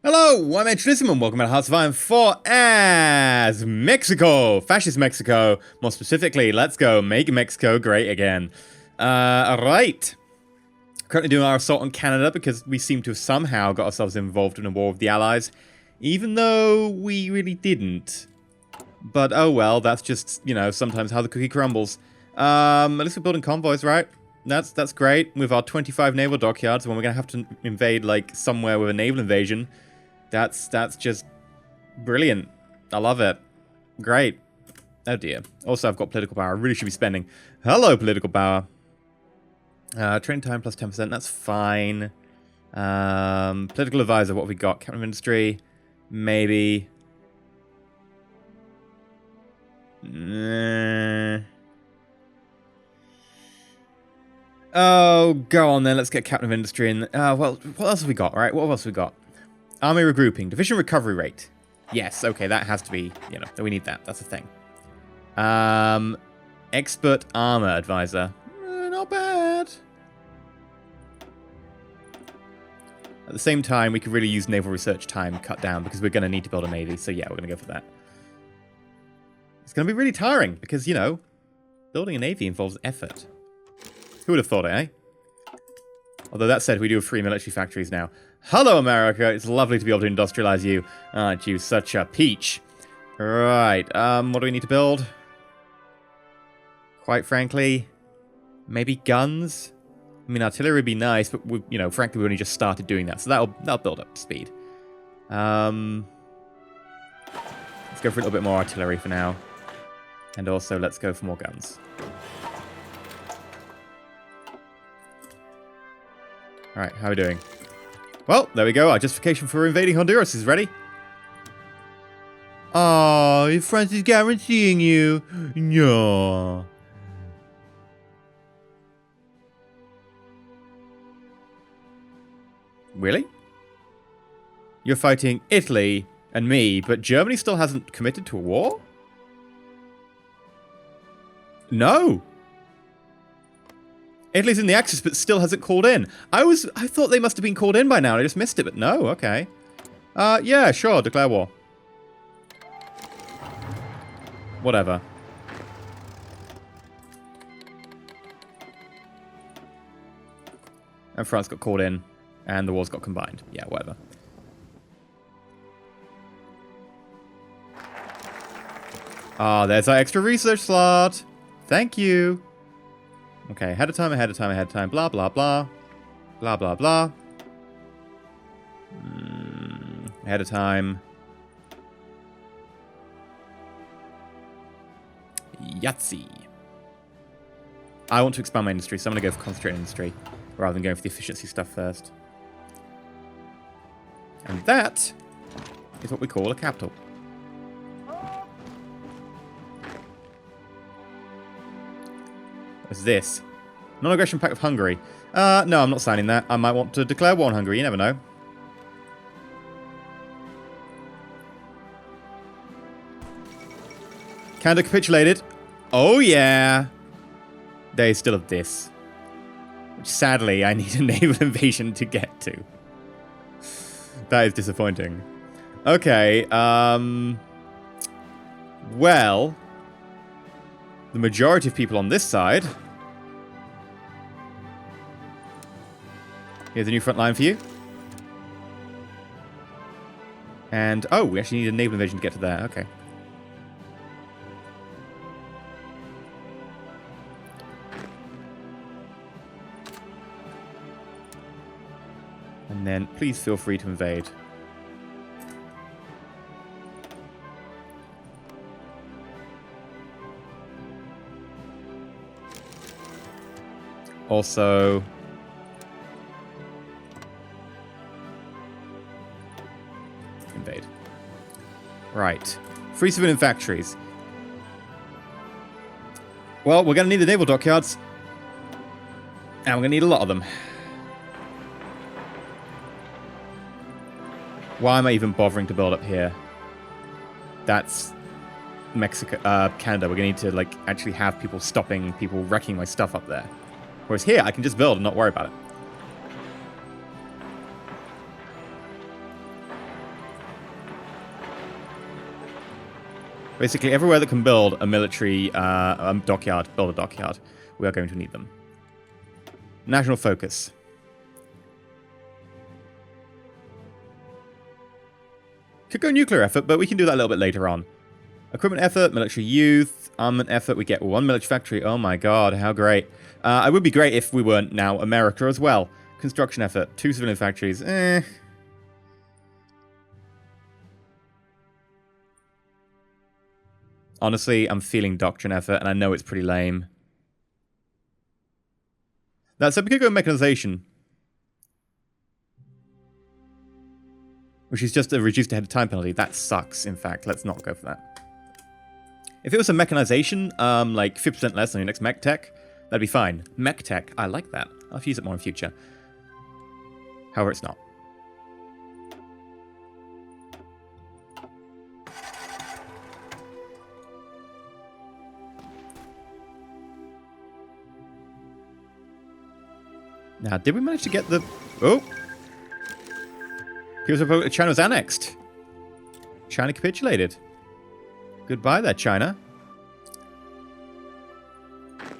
Hello, I'm EnterElysium and welcome to Hearts of Iron 4 as Mexico, fascist Mexico. More specifically, let's go make Mexico great again. Alright. Currently doing our assault on Canada because we seem to have somehow got ourselves involved in a war with the Allies, even though we really didn't. But oh well, that's just, you know, sometimes how the cookie crumbles. At least we're building convoys, right? That's great. With our 25 naval dockyards, when we're going to have to invade, like, somewhere with a naval invasion, that's just brilliant. I love it. Great. Oh dear. Also, I've got political power. I really should be spending. Hello, political power. Training time plus 10%. That's fine. Political advisor. What have we got? Captain of industry. Maybe. Oh, go on then. Let's get captain of industry. And well, what else have we got? Right? What else have we got? Army regrouping. Division recovery rate. Yes, okay, that has to be, you know, we need that. That's a thing. Expert armor advisor. Not bad. At the same time, we could really use naval research time cut down because we're going to need to build a navy. So yeah, we're going to go for that. It's going to be really tiring because, you know, building a navy involves effort. Who would have thought it, eh? Although that said, we do have 3 military factories now. Hello, America. It's lovely to be able to industrialize you. Aren't you such a peach? Right. What do we need to build? Quite frankly, maybe guns? I mean, artillery would be nice, but, you know, frankly, we only just started doing that. So that'll build up speed. Let's go for a little bit more artillery for now. And also, let's go for more guns. Alright, how are we doing? Well, there we go. Our justification for invading Honduras is ready. Oh, France is guaranteeing you. No. Really? You're fighting Italy and me, but Germany still hasn't committed to a war? No. Italy's in the Axis, but still hasn't called in. I thought they must have been called in by now, and I just missed it, but no, okay. Yeah, sure, declare war. Whatever. And France got called in, and the wars got combined. Yeah, whatever. Ah, there's our extra research slot. Thank you. Okay, ahead of time, blah, blah, blah. Blah, blah, blah. Ahead of time. Yahtzee. I want to expand my industry, so I'm going to go for concentrated industry, rather than going for the efficiency stuff first. And that is what we call a capital. What's this? Non-aggression pact with Hungary. No, I'm not signing that. I might want to declare war on Hungary. You never know. Canada capitulated. Oh, yeah. They still have this. Which, sadly, I need a naval invasion to get to. That is disappointing. Okay, well, the majority of people on this side. Here's a new front line for you. And, oh, we actually need a naval invasion to get to there. Okay. And then, please feel free to invade. Also, invade. Right. Free civilian factories. Well, we're going to need the naval dockyards. And we're going to need a lot of them. Why am I even bothering to build up here? That's Mexico, Canada. We're going to need to, like, actually have people stopping people wrecking my stuff up there. Whereas here, I can just build and not worry about it. Basically, everywhere that can build a military dockyard, build a dockyard. We are going to need them. National focus. Could go nuclear effort, but we can do that a little bit later on. Equipment effort, military youth, armament effort. We get 1 military factory. Oh my god, how great. It would be great if we weren't now America as well. Construction effort, 2 civilian factories. Honestly, I'm feeling doctrine effort, and I know it's pretty lame. That said, we could go mechanization. Which is just a reduced ahead of time penalty. That sucks, in fact. Let's not go for that. If it was a mechanization, like 50% less on your next mech tech, that'd be fine. Mech tech, I like that. I'll have to use it more in future. However, it's not. Now, did we manage to get the... Oh! China was annexed. China capitulated. Goodbye there, China.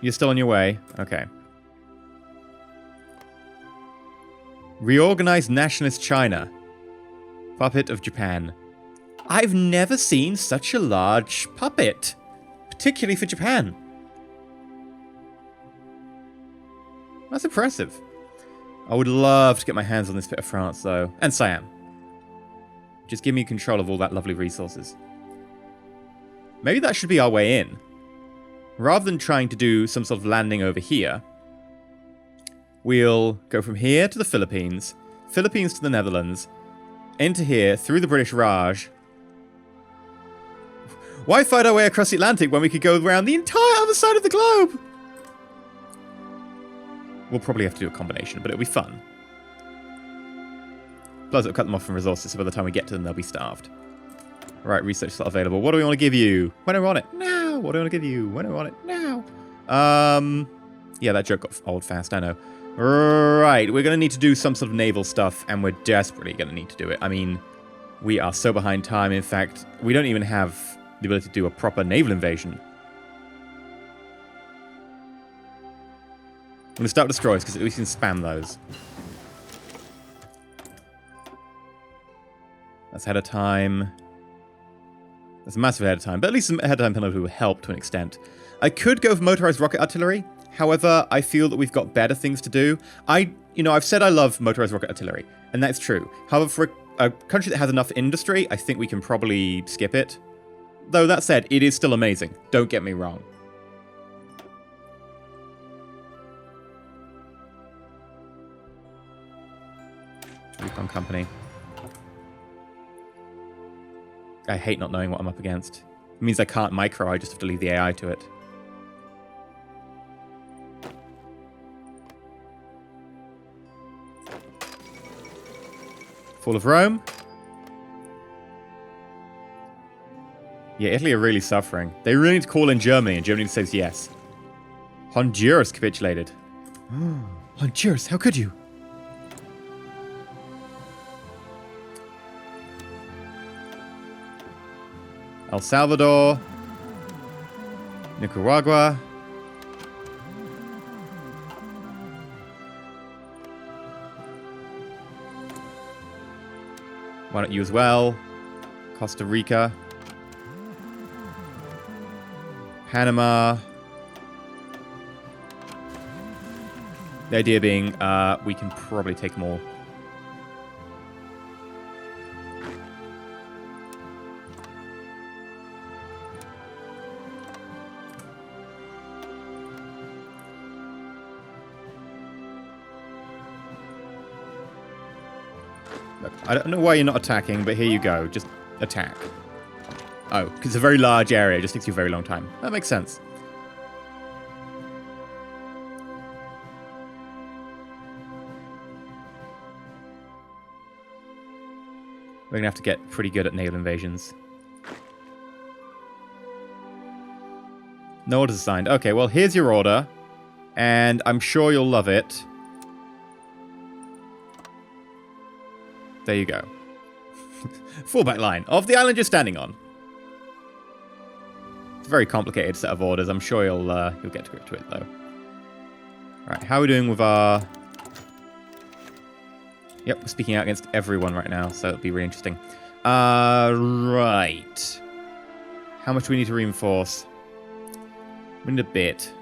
You're still on your way? Okay. Reorganized nationalist China. Puppet of Japan. I've never seen such a large puppet. Particularly for Japan. That's impressive. I would love to get my hands on this bit of France, though. And Siam. Just give me control of all that lovely resources. Maybe that should be our way in. Rather than trying to do some sort of landing over here, we'll go from here to the Philippines, Philippines to the Netherlands, into here, through the British Raj. Why fight our way across the Atlantic when we could go around the entire other side of the globe? We'll probably have to do a combination, but it'll be fun. Plus, it'll cut them off from resources, so by the time we get to them, they'll be starved. Right, research slot available. What do we want to give you? When do we want it? Now! What do we want to give you? When do we want it? Now! Yeah, that joke got old fast, I know. Right, we're going to need to do some sort of naval stuff, and we're desperately going to need to do it. I mean, we are so behind time. In fact, we don't even have the ability to do a proper naval invasion. I'm going to start with destroyers, because at least we can spam those. That's ahead of time. That's a massive ahead of time, but at least some ahead of time penalty will help to an extent. I could go for motorized rocket artillery. However, I feel that we've got better things to do. I've said I love motorized rocket artillery, and that's true. However, for a country that has enough industry, I think we can probably skip it. Though that said, it is still amazing. Don't get me wrong. Recon company. I hate not knowing what I'm up against. It means I can't micro, I just have to leave the AI to it. Fall of Rome. Yeah, Italy are really suffering. They really need to call in Germany, and Germany says yes. Honduras capitulated. Honduras, how could you? El Salvador, Nicaragua, why don't you as well, Costa Rica, Panama. The idea being we can probably take them all. Look, I don't know why you're not attacking, but here you go. Just attack. Oh, because it's a very large area. It just takes you a very long time. That makes sense. We're going to have to get pretty good at naval invasions. No orders assigned. Okay, well, here's your order. And I'm sure you'll love it. There you go. Fallback line of the island you're standing on. very complicated set of orders. I'm sure you'll get to grip to it, though. Right, how are we doing with our... Yep, we're speaking out against everyone right now, so it'll be really interesting. Right. How much do we need to reinforce? We need a bit.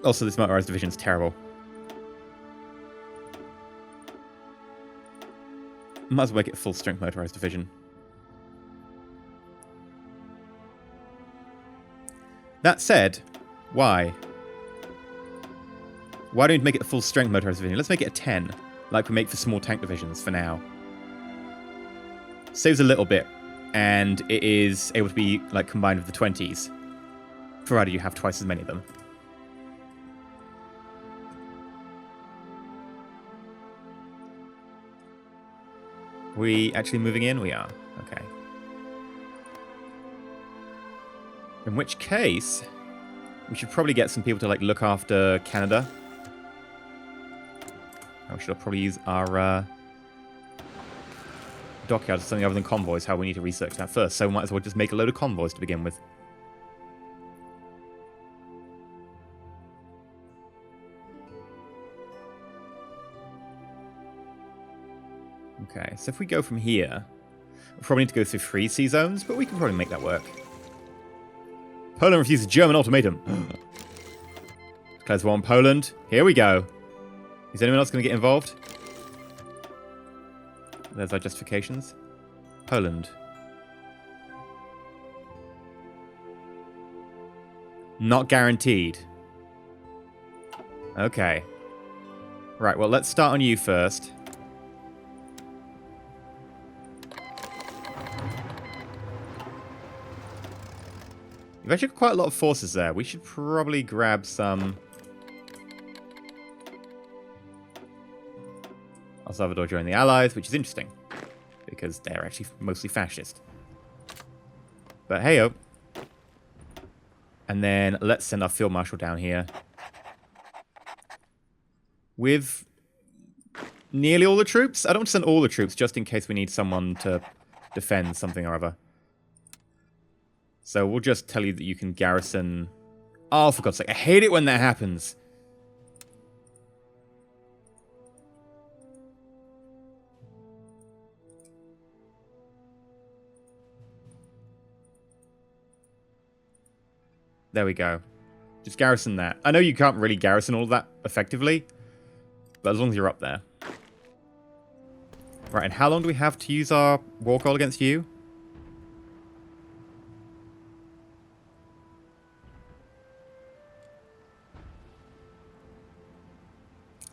Also, this motorized division is terrible. Might as well make it a full-strength motorized division. That said, why? Why don't we make it a full-strength motorized division? Let's make it a 10, like we make for small tank divisions for now. Saves a little bit, and it is able to be like combined with the 20s, provided you have twice as many of them. We actually moving in? We are. Okay. In which case, we should probably get some people to like look after Canada. We should probably use our dockyards for something other than convoys. How we need to research that first. So we might as well just make a load of convoys to begin with. Okay, so if we go from here, we'll probably need to go through 3 sea zones, but we can probably make that work. Poland refuses German ultimatum. Declares war on Poland. Here we go. Is anyone else going to get involved? There's our justifications. Poland. Not guaranteed. Okay. Right, well, let's start on you first. You've actually got quite a lot of forces there. We should probably grab some... El Salvador joined the Allies, which is interesting, because they're actually mostly fascist. But hey-oh. And then let's send our Field Marshal down here. With nearly all the troops? I don't want to send all the troops, just in case we need someone to defend something or other. So we'll just tell you that you can garrison... Oh, for God's sake, I hate it when that happens. There we go. Just garrison that. I know you can't really garrison all of that effectively, but as long as you're up there. Right, and how long do we have to use our war call against you?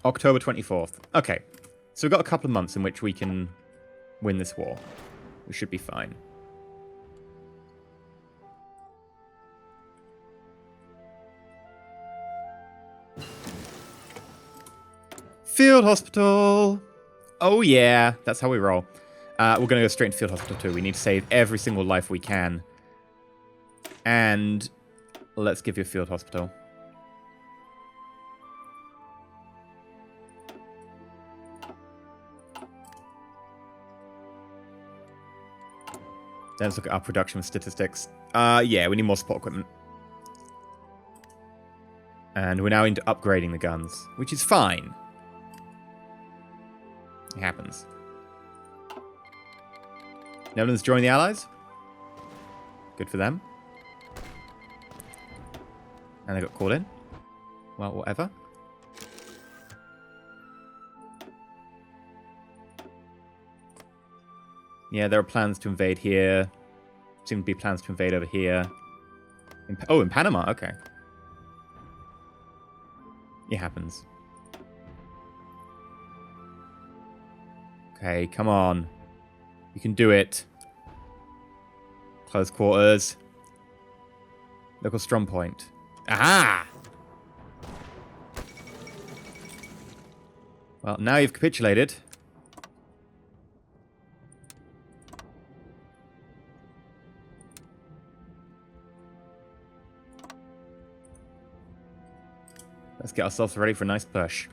October 24th. Okay, so we've got a couple of months in which we can win this war. We should be fine. Field Hospital! Oh yeah, that's how we roll. We're going to go straight into Field Hospital too. We need to save every single life we can. And let's give you a Field Hospital. Then let's look at our production statistics. Yeah, we need more support equipment. And we're now into upgrading the guns, which is fine. It happens. Netherlands joined the Allies. Good for them. And they got called in. Well, whatever. Yeah, there are plans to invade here. Seem to be plans to invade over here. In Panama, okay. It happens. Okay, come on. You can do it. Close quarters. Local strong point. Aha! Well, now you've capitulated. Let's get ourselves ready for a nice push.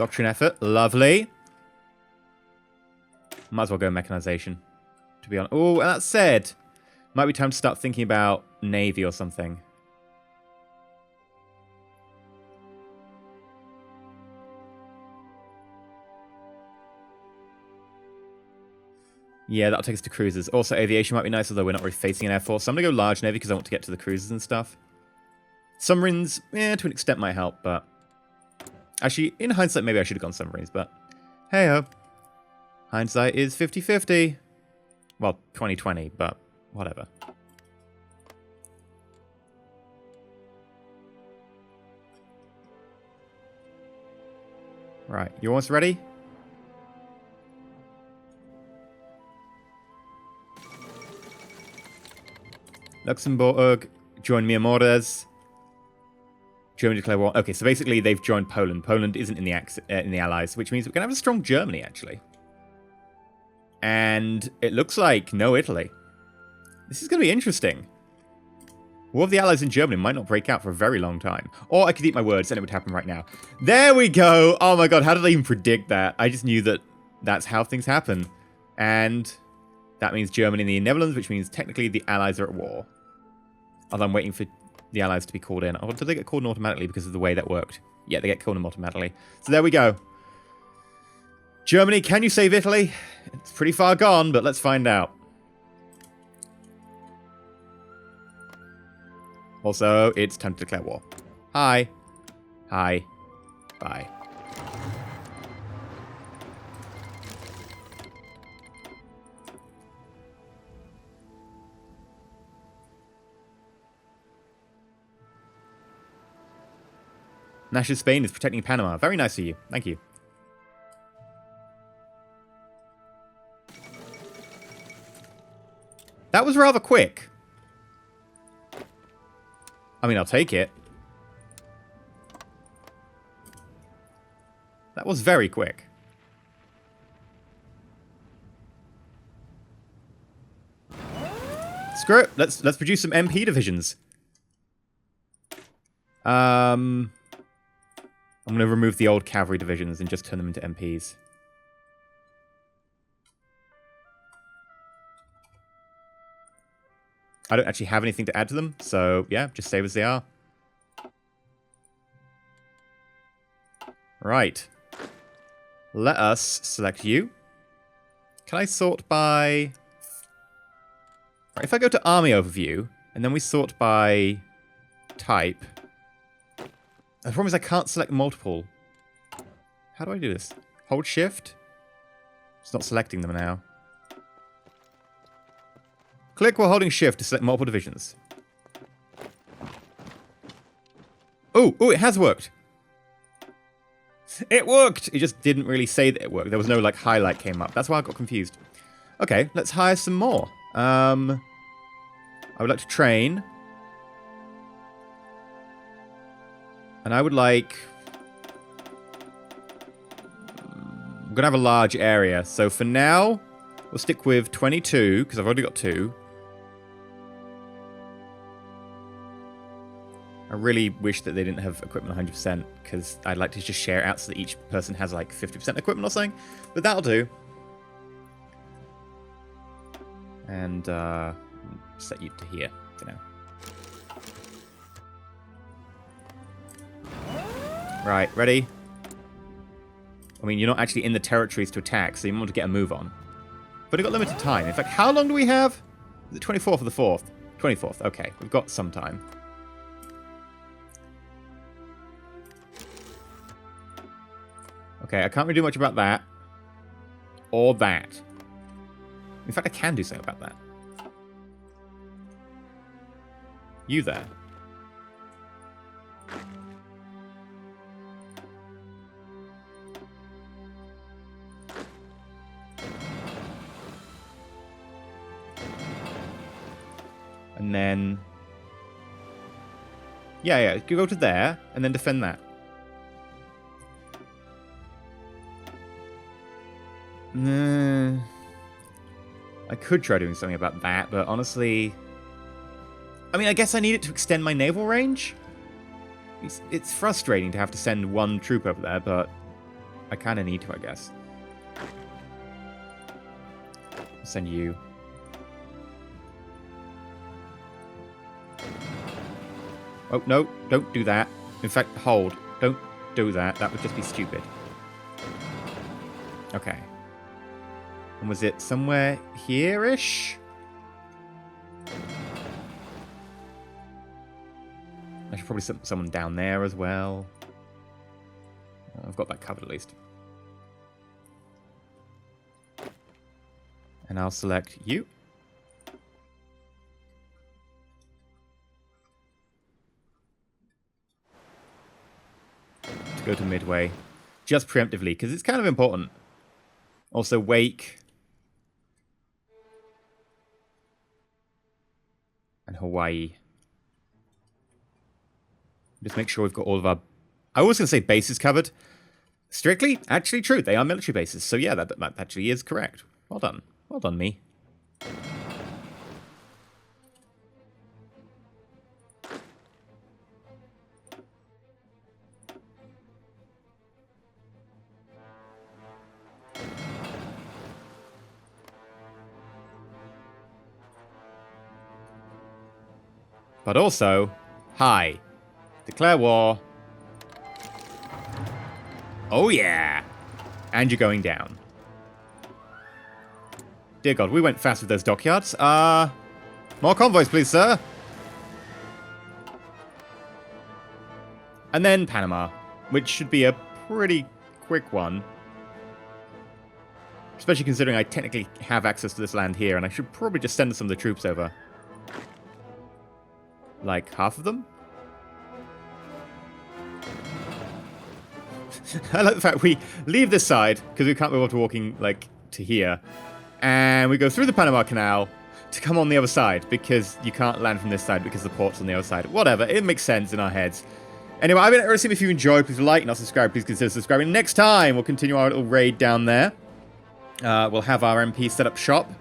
Doctrine effort. Lovely. Might as well go mechanization, to be honest. Oh, and that said, might be time to start thinking about Navy or something. Yeah, that'll take us to cruisers. Also, aviation might be nice, although we're not really facing an air force. So I'm going to go large Navy because I want to get to the cruisers and stuff. Submarines, to an extent, might help, but... Actually, in hindsight, maybe I should have gone submarines, but... Hey-ho. Hindsight is 50-50. Well, 20-20, but whatever. Right, you almost ready? Luxembourg, join mi amores. Germany declare war. Okay, so basically they've joined Poland. Poland isn't in the Allies, which means we're going to have a strong Germany, actually. And it looks like no Italy. This is going to be interesting. War of the Allies in Germany might not break out for a very long time. Or I could eat my words and it would happen right now. There we go! Oh my god, how did I even predict that? I just knew that that's how things happen. And that means Germany and the Netherlands, which means technically the Allies are at war. Although I'm waiting for the Allies to be called in. Oh, did they get called in automatically because of the way that worked? Yeah, they get called in automatically. So there we go. Germany, can you save Italy? It's pretty far gone, but let's find out. Also, it's time to declare war. Hi. Hi. Bye. National Spain is protecting Panama. Very nice of you. Thank you. That was rather quick. I mean, I'll take it. That was very quick. Screw it. Let's produce some MP divisions. I'm going to remove the old cavalry divisions and just turn them into MPs. I don't actually have anything to add to them, so yeah, just save as they are. Right. Let us select you. Can I sort by... Right, if I go to Army Overview, and then we sort by type... The problem is I can't select multiple. How do I do this? Hold Shift? It's not selecting them now. Click while holding Shift to select multiple divisions. Oh, it has worked. It worked! It just didn't really say that it worked. There was no, like, highlight came up. That's why I got confused. Okay, let's hire some more. I would like to train. And I would like... I'm going to have a large area. So for now, we'll stick with 22, because I've already got 2. I really wish that they didn't have equipment 100%, because I'd like to just share it out so that each person has like 50% equipment or something. But that'll do. And set you to here for now. Right, ready? I mean, you're not actually in the territories to attack, so you want to get a move on. But we've got limited time. In fact, how long do we have? Is it 24th or the 4th? 24th, okay. We've got some time. Okay, I can't really do much about that. Or that. In fact, I can do something about that. You there. And then... Yeah, you go to there, and then defend that. I could try doing something about that, but honestly... I mean, I guess I need it to extend my naval range? It's frustrating to have to send one troop over there, but... I kind of need to, I guess. Send you. Oh, no, don't do that. In fact, hold. Don't do that. That would just be stupid. Okay. And was it somewhere here-ish? I should probably send someone down there as well. I've got that covered at least. And I'll select you. To go to Midway. Just preemptively, because it's kind of important. Also, Wake. And Hawaii. Just make sure we've got all of our... I was going to say bases covered. Strictly, actually true. They are military bases. So yeah, that actually is correct. Well done. Well done, me. But also, hi. Declare war. Oh yeah. And you're going down. Dear God, we went fast with those dockyards. More convoys, please, sir. And then Panama, which should be a pretty quick one. Especially considering I technically have access to this land here, and I should probably just send some of the troops over. Like, half of them? I like the fact we leave this side, because we can't move up to walking, like, to here. And we go through the Panama Canal to come on the other side, because you can't land from this side because the port's on the other side. Whatever, it makes sense in our heads. Anyway, I've been EnterElysium. If you enjoyed, please like and not subscribe. Please consider subscribing. Next time, we'll continue our little raid down there. We'll have our MP set up shop.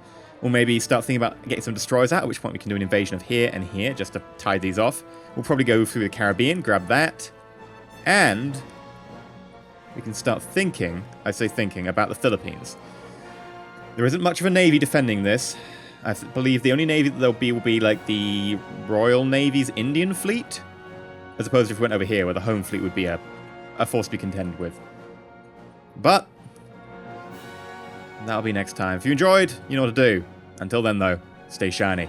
We'll maybe start thinking about getting some destroyers out, at which point we can do an invasion of here and here, just to tie these off. We'll probably go through the Caribbean, grab that. And we can start thinking, I say thinking, about the Philippines. There isn't much of a navy defending this. I believe the only navy that there'll be will be like the Royal Navy's Indian fleet, as opposed to if we went over here, where the home fleet would be a force to be contended with. But that'll be next time. If you enjoyed, you know what to do. Until then, though, stay shiny.